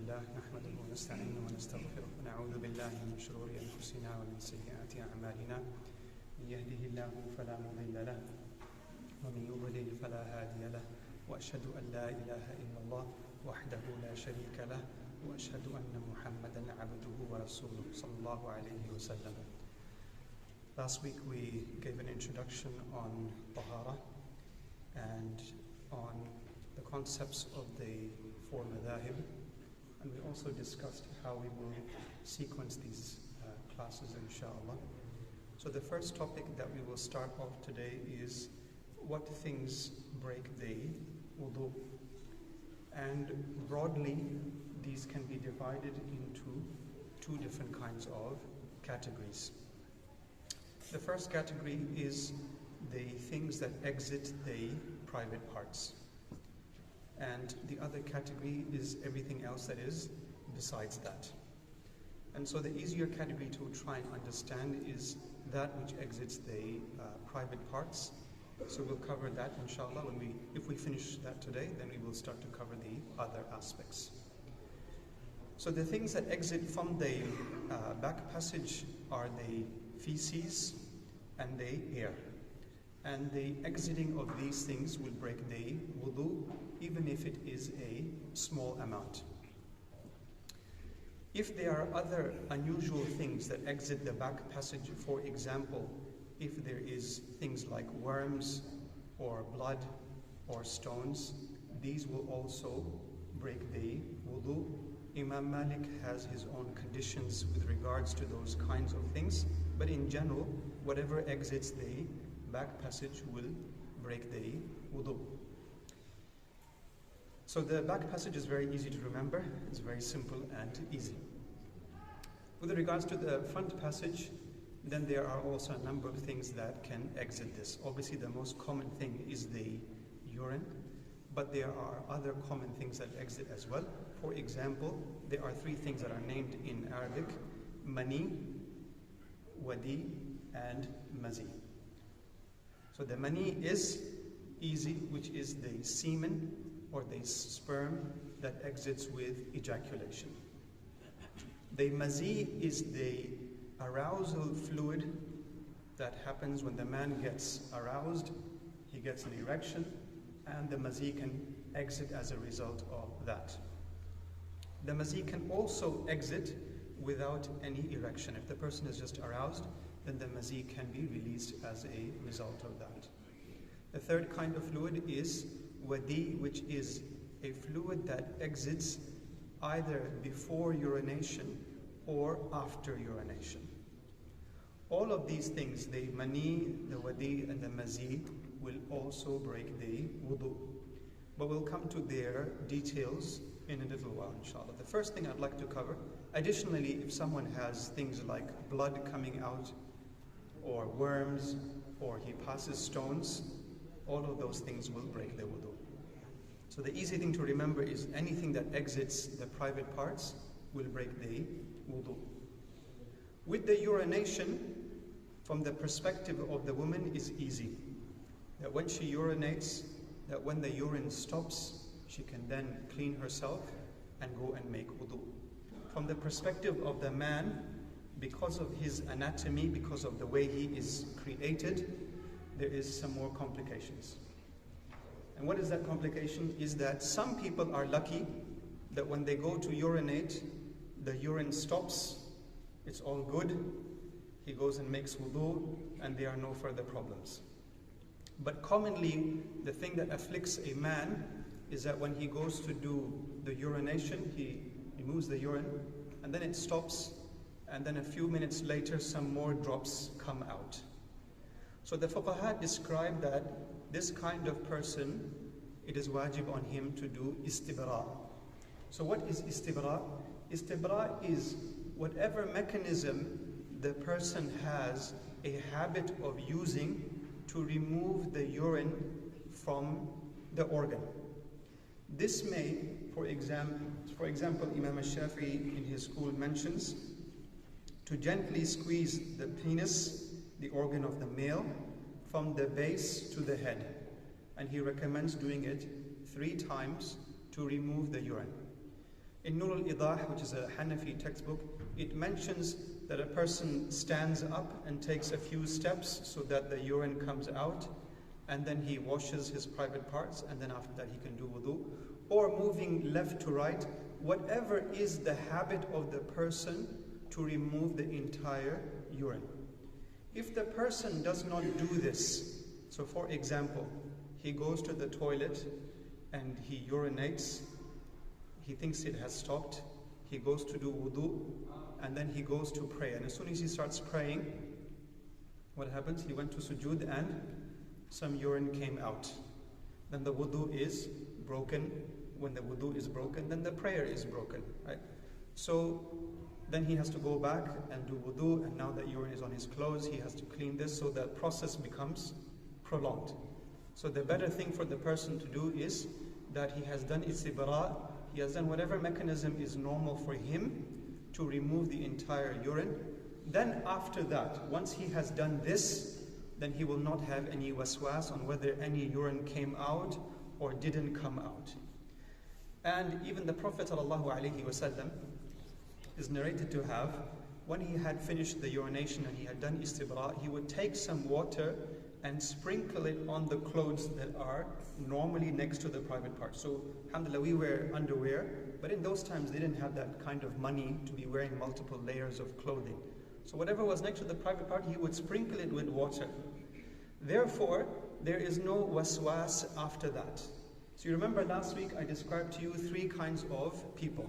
لله نحمده ونستعينه ونستغفره ونعوذ بالله من شرور أنفسنا ومن سيئات أعمالنا من يهده الله فلا مضل له ومن يضلل فلا هادي له وأشهد أن لا إله إلا الله وحده لا شريك له وأشهد أن محمدا عبده ورسوله صلى الله عليه وسلم. Last week we gave an introduction on Tahara and on the concepts of the four madhahib, and we also discussed how we will sequence these classes inshallah. So the first topic that we will start off today is what things break the wudu, and broadly these can be divided into two different kinds of categories. The first category is the things that exit the private parts, and the other category is everything else that is besides that. And so the easier category to try and understand is that which exits the private parts. So we'll cover that inshallah. If we finish that today, then we will start to cover the other aspects. So the things that exit from the back passage are the feces and the hair. And the exiting of these things will break the wudu, even if it is a small amount. If there are other unusual things that exit the back passage, for example, if there is things like worms or blood or stones, these will also break the wudu. Imam Malik has his own conditions with regards to those kinds of things, but in general, whatever exits the back passage will break the wudu. So the back passage is very easy to remember. It's very simple and easy. With regards to the front passage, then there are also a number of things that can exit this. Obviously the most common thing is the urine, but there are other common things that exit as well. For example, there are three things that are named in Arabic: mani, wadi, and mazi. So the mani is easy, which is the semen or the sperm that exits with ejaculation. The mazi is the arousal fluid that happens when the man gets aroused, he gets an erection, and the mazi can exit as a result of that. The mazi can also exit without any erection. If the person is just aroused, then the mazi can be released as a result of that. The third kind of fluid is wadi, which is a fluid that exits either before urination or after urination. All of these things, the mani, the wadi, and the mazi, will also break the wudu. But we'll come to their details in a little while, inshallah. The first thing I'd like to cover, additionally, if someone has things like blood coming out, or worms, or he passes stones, all of those things will break the wudu. So the easy thing to remember is anything that exits the private parts will break the wudu. With the urination, from the perspective of the woman, is easy. That when she urinates, that when the urine stops, she can then clean herself and go and make wudu. From the perspective of the man, because of his anatomy, because of the way he is created, there is some more complications. And what is that complication? Is that some people are lucky that when they go to urinate, the urine stops, it's all good, he goes and makes wudu, and there are no further problems. But commonly, the thing that afflicts a man is that when he goes to do the urination, he removes the urine, and then it stops, and then a few minutes later, some more drops come out. So the fuqaha describe that this kind of person, it is wajib on him to do istigrah. So what is istigrah? Istigrah is whatever mechanism the person has a habit of using to remove the urine from the organ. This may, for example, Imam al-Shafi'i in his school mentions to gently squeeze the penis, the organ of the male, from the base to the head. And he recommends doing it 3 times to remove the urine. In Nur al-Idah, which is a Hanafi textbook, it mentions that a person stands up and takes a few steps so that the urine comes out, and then he washes his private parts, and then after that he can do wudu. Or moving left to right, whatever is the habit of the person to remove the entire urine. If the person does not do this, so for example, he goes to the toilet and he urinates, he thinks it has stopped, he goes to do wudu, and then he goes to pray. And as soon as he starts praying, what happens? He went to sujood and some urine came out. Then the wudu is broken. When the wudu is broken, then the prayer is broken, right? So then he has to go back and do wudu, and now that urine is on his clothes, he has to clean this, so the process becomes prolonged. So the better thing for the person to do is that he has done istigrah, he has done whatever mechanism is normal for him to remove the entire urine. Then after that, once he has done this, then he will not have any waswas on whether any urine came out or didn't come out. And even the Prophet ﷺ is narrated to have, when he had finished the urination and he had done istigrah, he would take some water and sprinkle it on the clothes that are normally next to the private part. So, alhamdulillah, we wear underwear, but in those times they didn't have that kind of money to be wearing multiple layers of clothing. So whatever was next to the private part, he would sprinkle it with water. Therefore, there is no waswas after that. So you remember last week I described to you three kinds of people.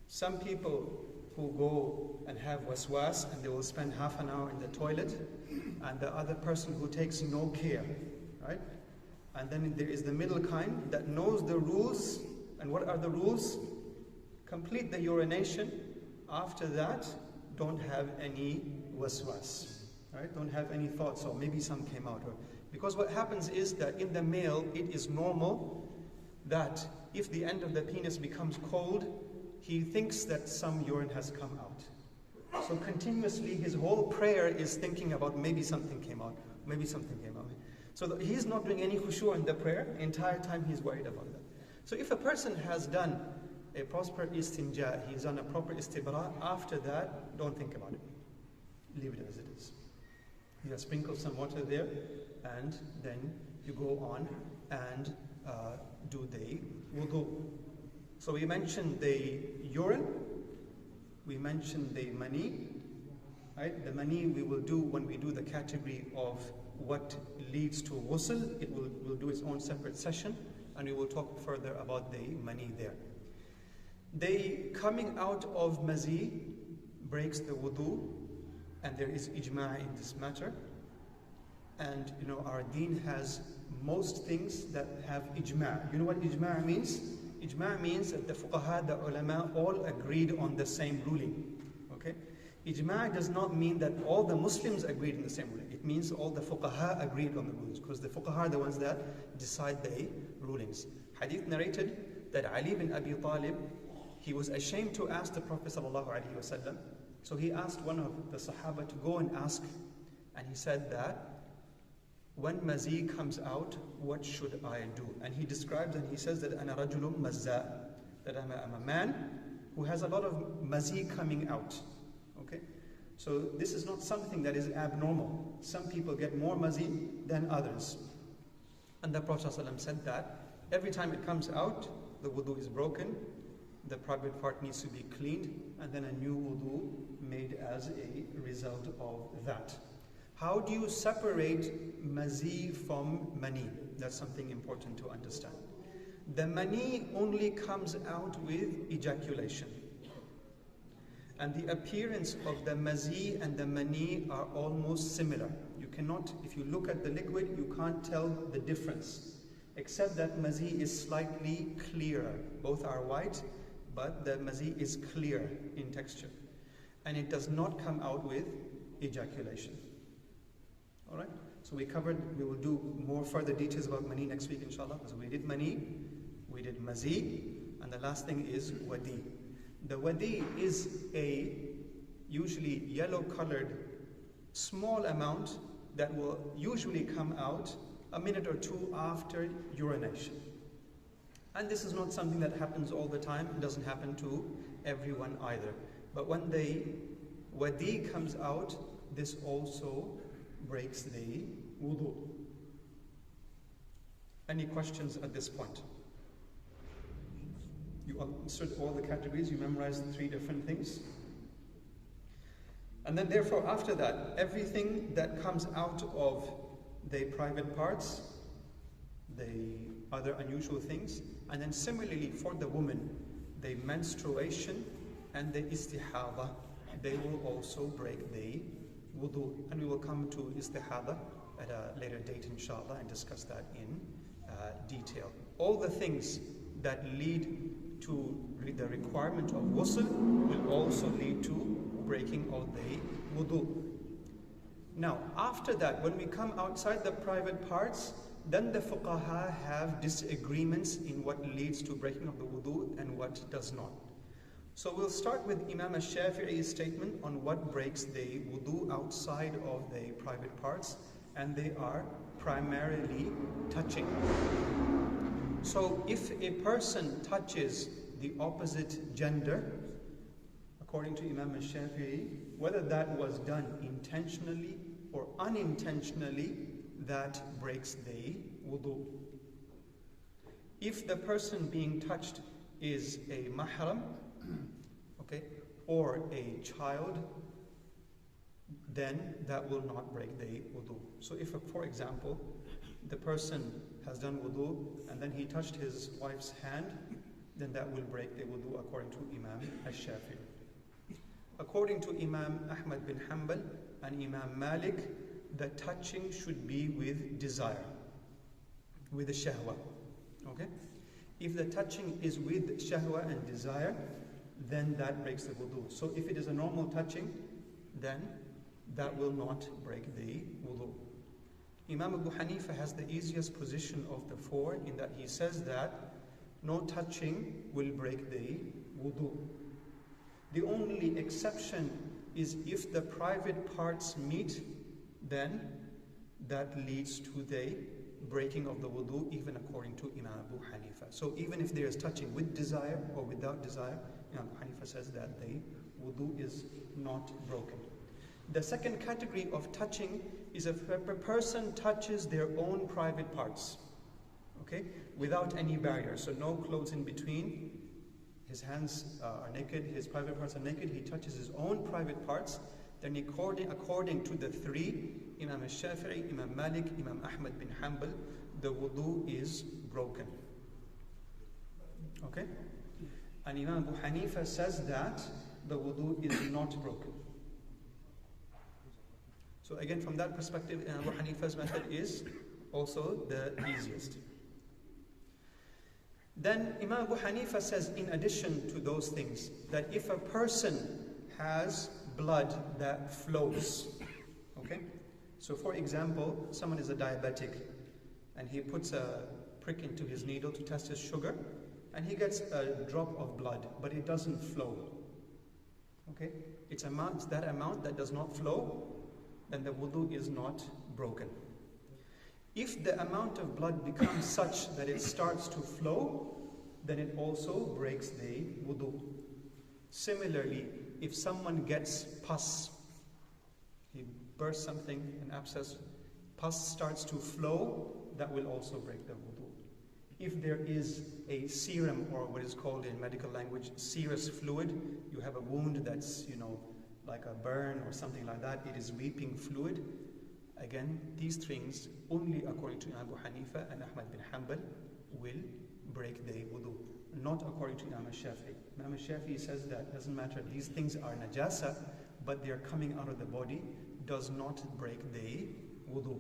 Some people who go and have waswas and they will spend half an hour in the toilet, and the other person who takes no care, right? And then there is the middle kind that knows the rules. And what are the rules? Complete the urination. After that, don't have any waswas, right? Don't have any thoughts, or maybe some came out. Because what happens is that in the male, it is normal that if the end of the penis becomes cold, he thinks that some urine has come out. So continuously, his whole prayer is thinking about maybe something came out, maybe something came out. So he's not doing any khushu' in the prayer, the entire time he's worried about that. So if a person has done a proper istinja, he's done a proper istigrah, after that, don't think about it. Leave it as it is. You have sprinkled some water there, and then you go on and do the wudu. So we mentioned the urine, we mentioned the mani, right? The mani we will do when we do the category of what leads to ghusl. We'll do its own separate session, and we will talk further about the mani there. The coming out of mazie breaks the wudu, and there is ijma' in this matter. And you know, our deen has most things that have ijma'. You know what ijma' means? Ijma' means that the fuqaha, the ulama, all agreed on the same ruling. Okay? Ijma' does not mean that all the Muslims agreed on the same ruling. It means all the fuqaha agreed on the rulings, because the fuqaha are the ones that decide the rulings. Hadith narrated that Ali bin Abi Talib, he was ashamed to ask the Prophet ﷺ. So he asked one of the Sahaba to go and ask, and he said that, when mazi comes out, what should I do? And he describes and he says that ana rajulun mazza, that I'm a man who has a lot of mazi coming out. Okay? So this is not something that is abnormal. Some people get more mazi than others. And the Prophet ﷺ said that every time it comes out, the wudu is broken, the private part needs to be cleaned, and then a new wudu made as a result of that. How do you separate mazi from mani? That's something important to understand. The mani only comes out with ejaculation. And the appearance of the mazi and the mani are almost similar. You cannot, if you look at the liquid, you can't tell the difference. Except that mazi is slightly clearer. Both are white, but the mazi is clear in texture. And it does not come out with ejaculation. Alright, so we will do more further details about mani next week, inshallah. So we did mani, we did mazi, and the last thing is wadi. The wadi is a usually yellow colored small amount that will usually come out a minute or two after urination. And this is not something that happens all the time. It doesn't happen to everyone either. But when the wadi comes out, this also breaks the wudu. Any questions at this point? You understood all the categories, you memorized the 3 different things. And then therefore after that, everything that comes out of the private parts, the other unusual things, and then similarly for the woman, the menstruation and the istihada, they will also break the wudu. And we will come to istihada at a later date inshallah and discuss that in detail. All the things that lead to the requirement of ghusl will also lead to breaking of the wudu. Now after that, when we come outside the private parts, then the fuqaha have disagreements in what leads to breaking of the wudu and what does not. So we'll start with Imam al-Shafi'i's statement on what breaks the wudu outside of the private parts, and they are primarily touching. So if a person touches the opposite gender, according to Imam al-Shafi'i, whether that was done intentionally or unintentionally, that breaks the wudu. If the person being touched is a mahram, okay, or a child, then that will not break the wudu. So if, for example, the person has done wudu and then he touched his wife's hand, then that will break the wudu according to Imam al-Shafi'i. According to Imam Ahmad bin Hanbal and Imam Malik, the touching should be with desire, with the shahwa. Okay? If the touching is with shahwa and desire, then that breaks the wudu. So if it is a normal touching, then that will not break the wudu. Imam Abu Hanifa has the easiest position of the 4 in that he says that no touching will break the wudu. The only exception is if the private parts meet, then that leads to the breaking of the wudu, even according to Imam Abu Hanifa. So even if there is touching with desire or without desire, Imam Abu Hanifa says that the wudu is not broken. The second category of touching is if a person touches their own private parts, okay, without any barrier, so no clothes in between, his hands are naked, his private parts are naked, he touches his own private parts, then according to the 3, Imam al-Shafi'i, Imam Malik, Imam Ahmad bin Hanbal, the wudu is broken. Okay? And Imam Abu Hanifa says that the wudu is not broken. So again, from that perspective, Imam Abu Hanifa's method is also the easiest. Then Imam Abu Hanifa says, in addition to those things, that if a person has blood that flows, okay? So for example, someone is a diabetic and he puts a prick into his needle to test his sugar and he gets a drop of blood, but it doesn't flow, okay? It's that amount that does not flow, then the wudu is not broken. If the amount of blood becomes such that it starts to flow, then it also breaks the wudu. Similarly, if someone gets pus, he bursts something, an abscess, pus starts to flow, that will also break the wudu. If there is a serum, or what is called in medical language, serous fluid, you have a wound that's, like a burn or something like that, it is weeping fluid. Again, these things, only according to Imam Abu Hanifa and Ahmad bin Hanbal, will break the wudu, not according to Imam al-Shafi'i. Imam al-Shafi'i says that doesn't matter, these things are najasa, but they are coming out of the body, does not break the wudu.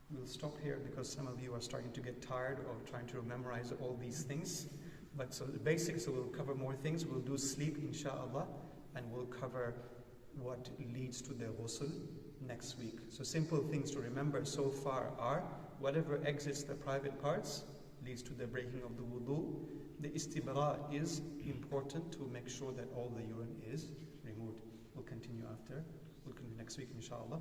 We'll stop here because some of you are starting to get tired of trying to memorize all these things. But so the basics, so we'll cover more things. We'll do sleep, inshallah, and we'll cover what leads to the ghusl next week. So simple things to remember so far are, whatever exits the private parts leads to the breaking of the wudu. The istigrah is important to make sure that all the urine is removed. We'll continue next week, inshallah.